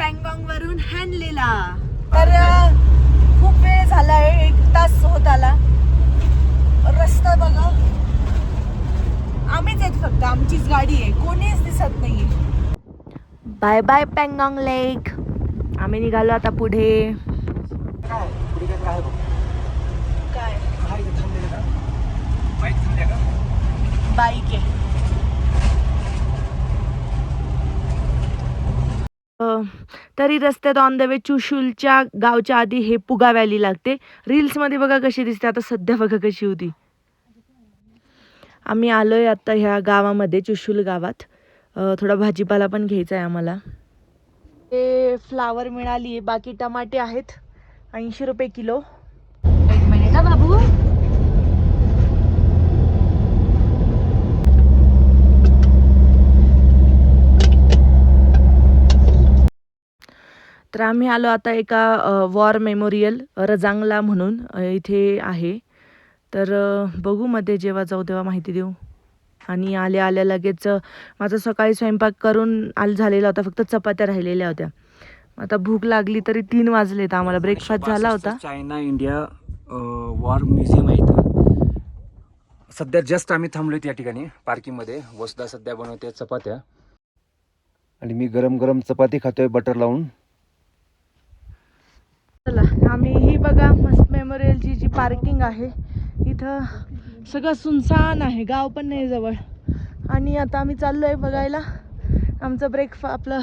पँगॉंग वरून हॅनलेला. तर खूप वेळ झालाय, 1 तास होत आला. रस्ता बघा, आम्हीच आहेत फक्त, आमचीच गाडी आहे, कोणीच दिसत नाहीये. बाय बाय पँगॉंग लेक. आम्ही निघालो आता पुढे. काय बाईक आहे. तरी रस्त्यात ऑन द वे चुशूलच्या गावच्या आधी हे पुगा व्हॅली लागते. रील्समध्ये बघा कशी दिसते, आता सध्या बघा कशी होती. आम्ही आलोय आता ह्या गावामध्ये, चुशूल गावात. थोडा भाजीपाला पण घ्यायचा आहे आम्हाला. हे फ्लावर मिळाली, बाकी टमाटे आहेत 80 रुपये किलो. 1 मिनिट हा बाबू. तर आम्ही आलो आता एका वॉर मेमोरियल रजांगला म्हणून इथे आहे. तर बघू मध्ये जेव्हा जाऊ तेव्हा माहिती देऊ. आणि आल्या आल्या लगेच माझा सकाळी स्वयंपाक करून झालेला होता, फक्त चपात्या राहिलेल्या होत्या. आता भूक लागली तरी 3 वाजले, तर आम्हाला ब्रेकफास्ट झाला होता. चायना इंडिया वॉर म्युझियम आहे इथं. सध्या जस्ट आम्ही थांबलोय या ठिकाणी पार्किंगमध्ये. वसुधा सध्या बनवते चपात्या आणि मी गरम गरम चपाती खातोय बटर लावून. चला, आम्ही ही बघा मस्त मेमोरियलची जी पार्किंग आहे, इथं सगळं सुनसान आहे, गाव पण नाही जवळ. आणि आता आम्ही चाललोय बघायला. आमचं आपलं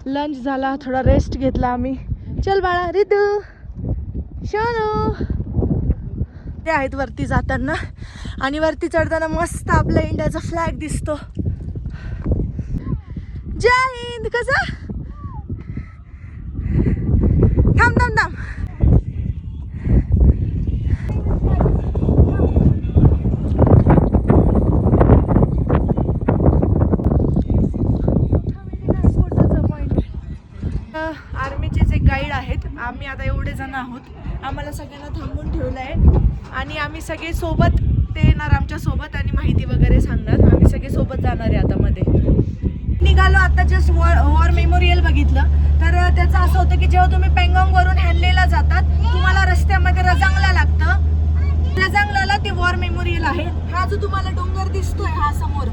लंच झाला, थोडा रेस्ट घेतला आम्ही. चल बाळा, रितू, शानू ते आहेत वरती जाताना. आणि वरती चढताना मस्त आपला इंडियाचा फ्लॅग दिसतो. जय हिंद. कसा थांब थांब थांब. आर्मीचेच एक गाईड आहेत. आम्ही आता एवढे जण आहोत, आम्हाला सगळ्यांना थांबून ठेवलं आहे. आणि आम्ही सगळे सोबत, ते येणार आमच्या सोबत आणि माहिती वगैरे सांगणार. आम्ही सगळे सोबत जाणार आहे आता मध्ये. निघालो आता, जस्ट वॉर मेमोरियल बघितलं. तर त्याचं असं होतं की जेव्हा तुम्ही पँगॉंग वरून हॅनलेला जातात, तुम्हाला रस्त्यामध्ये रजांगला लागतं. रजांगला ते वॉर मेमोरियल आहे. हा जो तुम्हाला डोंगर दिसतोय हा समोर,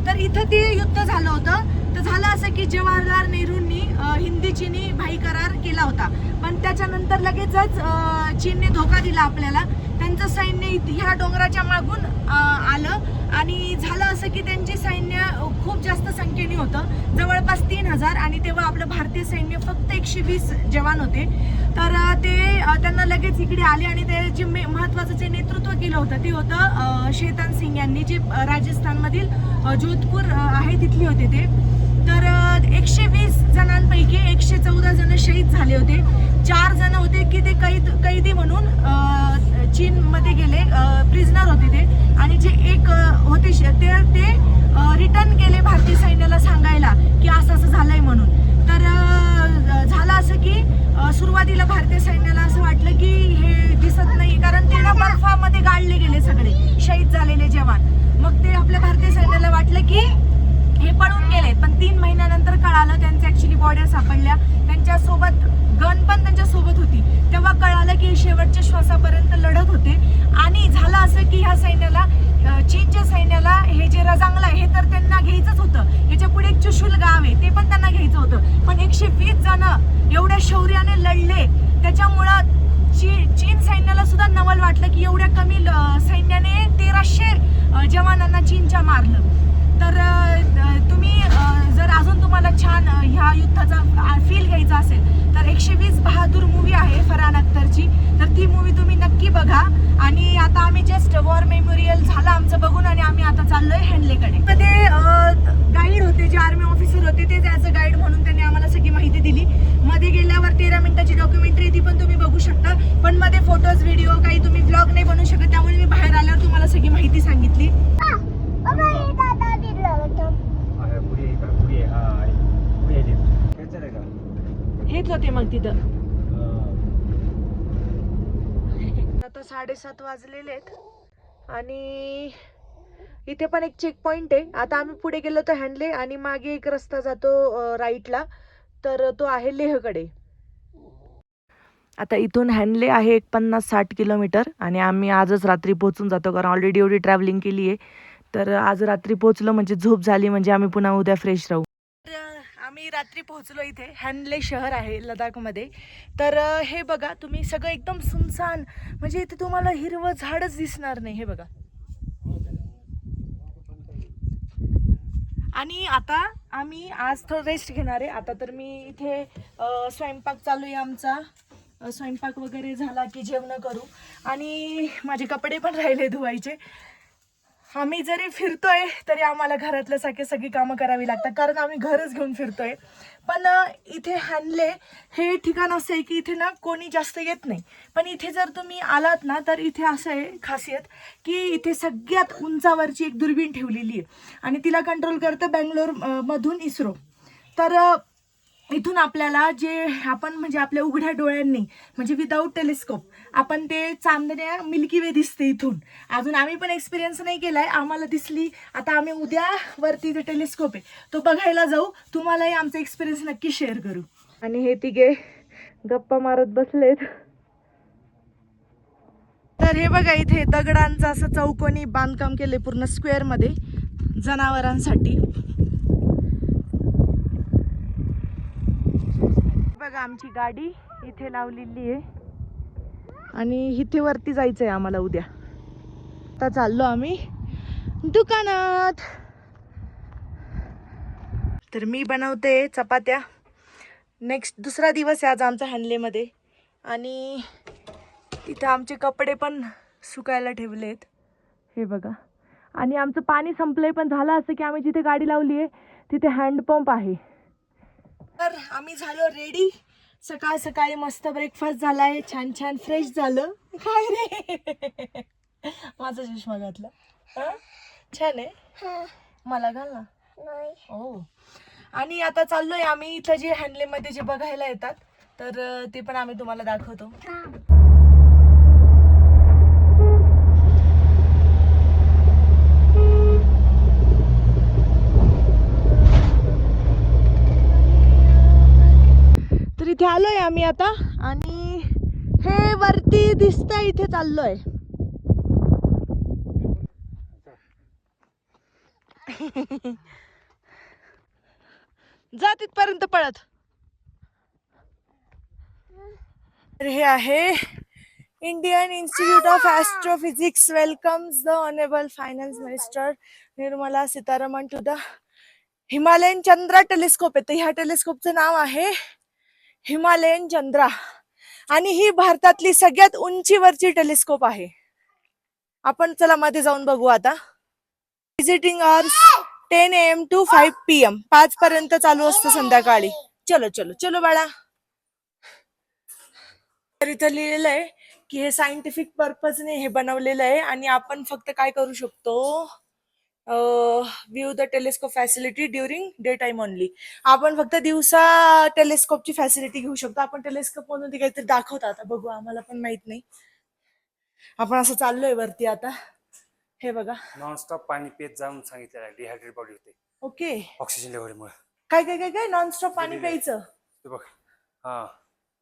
तर इथं ते युद्ध झालं होतं. तर झालं असं की जवाहरलाल नेहरूंनी हिंदी चीनी भाई करार केला होता, पण त्याच्यानंतर लगेचच चीनने धोका दिला आपल्याला. त्यांचं सैन्य ह्या डोंगराच्या मागून आलं आणि झालं असं की त्यांचे सैन्य खूप जास्त संख्येने होतं, जवळपास 3000. आणि तेव्हा आपलं भारतीय सैन्य फक्त 120 जवान होते. तर त्यांना लगेच इकडे आले आणि ते जे महत्त्वाचं जे नेतृत्व केलं होतं ते होतं शेतन सिंग यांनी, जे राजस्थानमधील जोधपूर आहे तिथले होते ते. तर 120 जणांपैकी 114 जण शहीद झाले होते. 4 जण होते की ते कैदी म्हणून चीनमध्ये गेले, प्रिझनर होते ते. आणि जे एक होते ते रिटर्न केले भारतीय सैन्याला सांगायला की असं असं झालंय म्हणून. तर झालं असं की सुरुवातीला भारतीय सैन्याला असं वाटलं की हे दिसत नाही, कारण ते बर्फामध्ये गाडले गेले सगळे शहीद झालेले जवान. मग ते आपल्या भारतीय सैन्याला वाटलं की हे पळून गेले, पण 3 महिन्यानंतर कळालं त्यांच्या ऍक्च्युली बॉड्या सापडल्या. त्यांच्यासोबत गन पण त्यांच्यासोबत होती. तेव्हा कळालं की शेवटच्या श्वासापर्यंत लढत होते. आणि झालं असं की ह्या सैन्याला, चीनच्या सैन्याला, हे जे रजांगला हे तर त्यांना घ्यायचंच होतं. ह्याच्या पुढे एक चुशूल गाव आहे, ते पण त्यांना घ्यायचं होतं. पण 120 जण एवढ्या शौर्याने लढले, त्याच्यामुळं चीन सैन्याला सुद्धा नवल वाटलं की एवढ्या कमी सैन्याने 1300 जवानांना चीनच्या मारलं. तर तुम्ही जर अजून तुम्हाला छान ह्या युद्धाचा फील घ्यायचा असेल तर 120 बहादूर मूवी आहे फरहान अख्तरची, तर ती मूवी तुम्ही नक्की बघा. आणि आता आम्ही जस्ट वॉर मेमोरियल झालं आमचं बघून आणि आम्ही आता चाललोय हॅनलेकडे. ते गाईड होते, जे आर्मी ऑफिसर होते, ते ॲज अ गाईड म्हणून त्यांनी आम्हाला सगळी माहिती दिली. मध्ये गेल्यावर 13 मिनिटाची डॉक्युमेंटरी ती पण तुम्ही बघू शकता. पण मध्ये फोटोज व्हिडिओ काही तुम्ही व्लॉग नाही बनवू शकत, त्यामुळे मी बाहेर आल्यावर तुम्हाला सगळी माहिती सांगितली. हेच होते मग तिथं. आता 7:30 वाजलेले आहेत आणि इथे पण एक चेक पॉइंट आहे. आता आम्ही पुढे गेलो तर हॅनले आणि मागे एक रस्ता जातो राईटला. तर तो आहे लेहकडे. आता इथून हॅनले आहे एक 50-60 किलोमीटर आणि आम्ही आजच रात्री पोहोचून जातो, कारण ऑलरेडी एवढी ट्रॅव्हलिंग केली आहे. तर आज रात्री पोहोचलो म्हणजे झोप झाली म्हणजे आम्ही पुन्हा उद्या फ्रेश राहू. तर आम्ही रात्री पोहोचलो इथे. हॅनले शहर आहे लडाखमध्ये. तर हे बघा तुम्ही, सगळं एकदम सुनसान, म्हणजे इथे तुम्हाला हिरवं झाडच दिसणार नाही. हे बघा. आणि आता आम्ही आज थोडं रेस्ट घेणार आहे. आता तर मी इथे स्वयंपाक चालू आहे आमचा. स्वयंपाक वगैरे झाला की जेवण करू. आणि माझे कपडे पण राहिले धुवायचे. आम्ही जरी फिरतोय तरी आम्हाला घरातल्या सगळी कामं करावी लागतात, कारण आम्ही घरच घेऊन फिरतोय. पण इथे हॅनले हे ठिकाण असं आहे की इथे ना कोणी जास्त येत नाही. पण इथे जर तुम्ही आलात ना तर इथे असं आहे खासियत की इथे सगळ्यात उंचावरची एक दुर्बीण ठेवलेली आहे आणि तिला कंट्रोल करतं बँगलोर मधून इस्रो. तर इथून आपल्याला जे आपण म्हणजे आपल्या उघड्या डोळ्यांनी म्हणजे विदाऊट टेलिस्कोप आपण ते चांदण्या मिल्की वे दिसते इथून. अजून आम्ही पण एक्सपिरियन्स नाही केलाय, आम्हाला दिसली. आता आम्ही उद्या वरती जे टेलिस्कोप आहे तो बघायला जाऊ. तुम्हालाही आमचा एक्सपिरियन्स नक्की शेअर करू. आणि हे तिघे गप्पा मारत बसलेत. तर हे बघा इथे दगडांचं असं चौकोनी बांधकाम केले पूर्ण स्क्वेअर मध्ये जनावरांसाठी. बघा आमची गाडी इथे लावलेली आहे आणि इथे वरती जायचंय आम्हाला उद्या. आता चाललो आम्ही दुकानात. तर मी बनवते चपात्या. नेक्स्ट दुसरा दिवस आहे आज आमचा हॅनलेमध्ये. आणि इथं आमचे कपडे पण सुकायला ठेवलेत. हे बघा. आणि आमचं पाणी संपलंय, पण झालं असं की आम्ही जिथे गाडी लावली आहे तिथे हँडपंप आहे. तर आम्ही झालो रेडी. सकाळ सकाळी मस्त ब्रेकफास्ट झालाय, छान छान फ्रेश झालं. काय रे माझा चष्मा घातला. छान आहे. मला घाल ना. हो. आणि आता चाललोय आम्ही इथं जे हॅनलेमध्ये जे बघायला येतात तर ते पण आम्ही तुम्हाला दाखवतो. तर इथे आलोय आम्ही आता आणि हे वरती दिसतंय इथे चाललोय. जा तिथपर्यंत पळत. तर हे आहे Indian Institute of Astrophysics welcomes the honourable finance minister Nirmala Sitharaman to the Himalayan Chandra telescope. आहे तर ह्या टेलिस्कोपचं नाव आहे हिमालयन चंद्रा आणि ही भारतातली सगळ्यात उंचीवरची टेलिस्कोप आहे. आपण चला मध्ये जाऊन बघू आता. Visiting hours 10 AM to 5 PM. 5 पर्यंत चालू असतं संध्याकाळी. चलो चलो चलो बाळा. तर इथं लिहिलेलं आहे की हे सायंटिफिक पर्पजने हे बनवलेलं आहे आणि आपण फक्त काय करू शकतो, view the telescope facility during day time only. आपण फक्त दिवसा टेलिस्कोपची फॅसिलिटी घेऊ शकतो. आपण टेलिस्कोप म्हणून ते काहीतरी दाखवतात, आता बघू, आम्हाला पण माहित नाही. आपण असं चाललोय वरती आता. हे बघा नॉनस्टॉप पाणी पेत जाऊन सांगितलेलं आहे, डिहायड्रेट बॉडी होते. ओके. ऑक्सिजन लेवलमुळे काय काय काय काय नॉनस्टॉप पाणी प्यायचं. ते बघ. हा.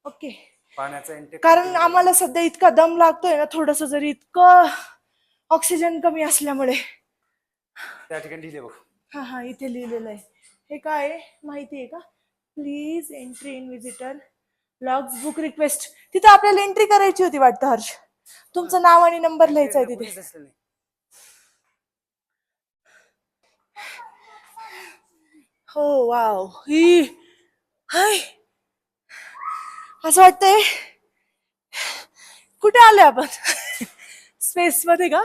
ओके. पाण्याचा इंटेक कारण आम्हाला सध्या इतका दम लागतोय ना, थोडस जरी इतकं ऑक्सिजन कमी असल्यामुळे. त्या ठिकाणी लिहिले बघ. हा हा इथे लिहिलेलं आहे. हे काय आहे माहिती आहे का? Please entry in visitor logs book request. तिथं आपल्याला एंट्री करायची होती वाटतं हर्ष. तुमचं नाव आणि नंबर लिहायचा आहे तिथे. हो वाव. ही हाय असं वाटतंय कुठे आलोय आपण. स्पेस मध्ये का?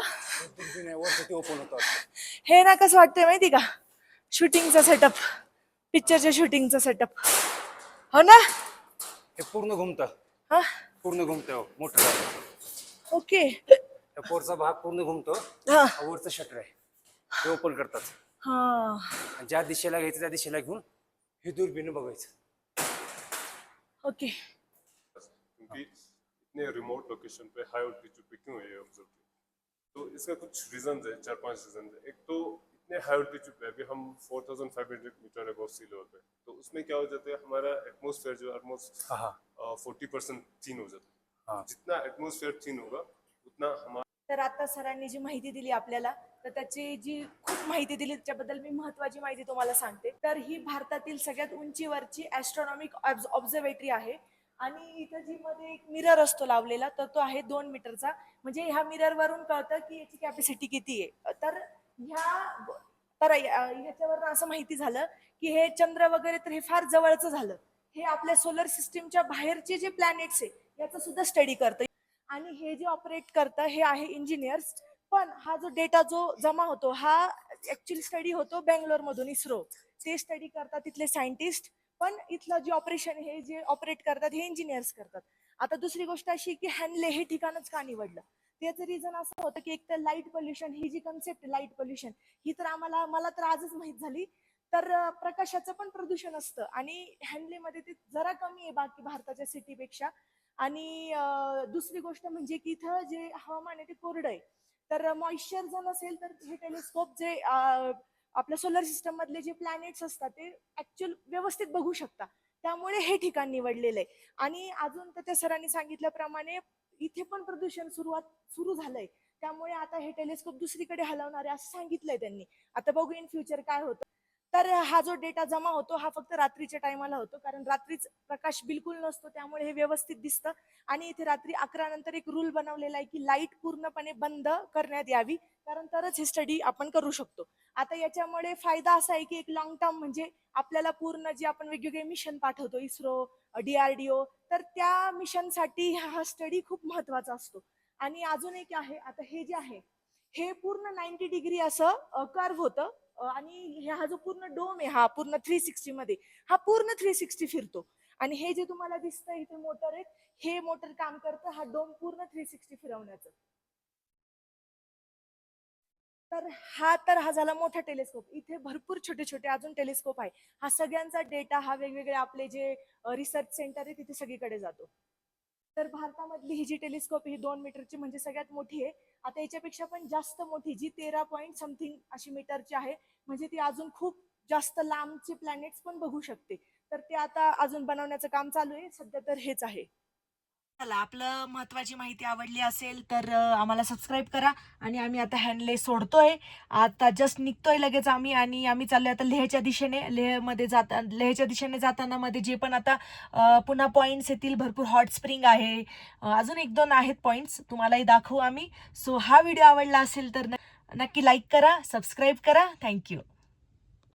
हे ना कसं वाटतंय माहिती का, शूटिंगचा सेटअप, पिक्चरच्या शूटिंगचा सेटअप. हो ना. हे पूर्ण घुमतं. हा पूर्ण घुमतं मोठं. ओके. पोरचा भाग पूर्ण घुमतो. हा वरचं शटर आहे ते ओपन करतात. हा ज्या दिशेला घ्यायचं त्या दिशेला घेऊन हे दूरबीन बघायचं. ओके. क्योंकि इतने रिमोट लोकेशन पे हाई ऑल्टीट्यूड पे क्यों ये ऑब्जर्व किया, तो इसका कुछ रीजंस है, 4-5 रीजन है. एक तो इतने हाई ऑल्टीट्यूड पे अभी हम 4,500 मीटर अबव सी लेवल पे, तो उसमें क्या हो जाता है हमारा एटमॉस्फेयर जो ऑलमोस्ट 40% थिन हो जाता है. जितना एटमॉस्फेयर थिन होगा उतना हमारा. तर आता सरांनी जी माहिती दिली आपल्याला, तर त्याची जी खूप माहिती दिली त्याच्याबद्दल मी महत्त्वाची माहिती तुम्हाला सांगते. तर ही भारतातील सगळ्यात उंचीवरची ॲस्ट्रॉनॉमिक ऑब्झर्वेटरी आहे आणि इथं जी मध्ये एक मिरर असतो लावलेला, तर तो आहे 2 मीटरचा. म्हणजे ह्या मिररवरून कळतं की याची कॅपॅसिटी किती आहे. ह्याच्यावरून असं माहिती झालं की हे चंद्र वगैरे तर हे फार जवळचं झालं. हे आपल्या सोलर सिस्टीमच्या बाहेरचे जे प्लॅनेट्स आहे याचा सुद्धा स्टडी करतं. आणि हे जे ऑपरेट करतं हे आहे इंजिनियर्स. पण हा जो डेटा जो जमा होतो हा ऍक्च्युली स्टडी होतो बेंगलोरमधून, इस्रो. ते स्टडी करतात तिथले सायंटिस्ट. पण इथलं जे ऑपरेशन हे जे ऑपरेट करतात हे इंजिनियर्स करतात. आता दुसरी गोष्ट अशी की हॅनले हे ठिकाणच का निवडलं, त्याचं रिझन असं होतं की एक तर लाईट पोल्युशन, ही जी कन्सेप्ट लाईट पोल्युशन ही तर मला तर आजच माहित झाली. तर प्रकाशाचं पण प्रदूषण असतं आणि हॅनलेमध्ये ते जरा कमी आहे बाकी भारताच्या सिटीपेक्षा. आणि दुसरी गोष्ट म्हणजे की इथं जे हवामान आहे ते कोरडं आहे. तर मॉइश्चर जर नसेल तर हे टेलिस्कोप जे आपल्या सोलर सिस्टम मधले जे प्लॅनेट्स असतात ते ऍक्च्युअल व्यवस्थित बघू शकतात. त्यामुळे हे ठिकाण निवडलेलं आहे. आणि अजून तर त्या सरांनी सांगितल्याप्रमाणे इथे पण प्रदूषण सुरू झालंय. त्यामुळे आता हे टेलिस्कोप दुसरीकडे हलवणार आहे असं सांगितलंय त्यांनी. आता बघू इन फ्युचर काय होतं. तर हा जो डेटा जमा होतो हा फक्त रात्रीच्या टायमाला होतो, कारण रात्रीच प्रकाश बिलकुल नसतो त्यामुळे हे व्यवस्थित दिसतं. आणि इथे रात्री 11 नंतर एक रूल बनवलेला आहे की लाईट पूर्णपणे बंद करण्यात यावी, कारण तरच हे स्टडी आपण करू शकतो. आता याच्यामुळे फायदा असा आहे की एक लॉंग टर्म म्हणजे आपल्याला पूर्ण जे आपण वेगवेगळे मिशन पाठवतो इस्रो, DRDO, तर त्या मिशनसाठी हा स्टडी खूप महत्वाचा असतो. आणि अजून एक आहे, आता हे जे आहे हे पूर्ण 90 डिग्री असं कर्व होतं. आणि हा जो पूर्ण डोम आहे हा पूर्ण 360 मध्ये हा पूर्ण 360 फिरतो. आणि हे जे तुम्हाला दिसतंय इथे मोटर आहेत, हे मोटर काम करतं हा डोम पूर्ण 360 फिरवण्याचं. तर हा झाला मोठा टेलिस्कोप. इथे भरपूर छोटे छोटे अजून टेलिस्कोप आहे. हा सगळ्यांचा डेटा हा वेगवेगळे आपले जे रिसर्च सेंटर आहे तिथे सगळीकडे जातो. तर भारतामधली ही जी टेलिस्कोप ही 2 मीटरची म्हणजे सगळ्यात मोठी आहे. आता याच्यापेक्षा पण जास्त मोठी जी 13 पॉईंट समथिंग अशी मीटरची आहे, म्हणजे ती अजून खूप जास्त लांबचे प्लॅनेट्स पण बघू शकते. तर ते आता अजून बनवण्याचं काम चालू आहे. सध्या तर हेच आहे. चला, आपलं महत्वाची माहिती आवडली असेल तर आम्हाला सबस्क्राईब करा. आणि आम्ही आता हॅनले सोडतोय. आता जस्ट निघतोय लगेच आणि आम्ही चाललोय आता लेहच्या दिशेने. लेहच्या दिशेने जाताना मध्ये जे पण आता पुन्हा पॉईंट्स येतील, भरपूर हॉट स्प्रिंग आहे, अजून 1-2 आहेत पॉईंट्स, तुम्हालाही दाखवू आम्ही. सो हा व्हिडिओ आवडला असेल तर नक्की लाईक करा, सबस्क्राईब करा. थँक्यू.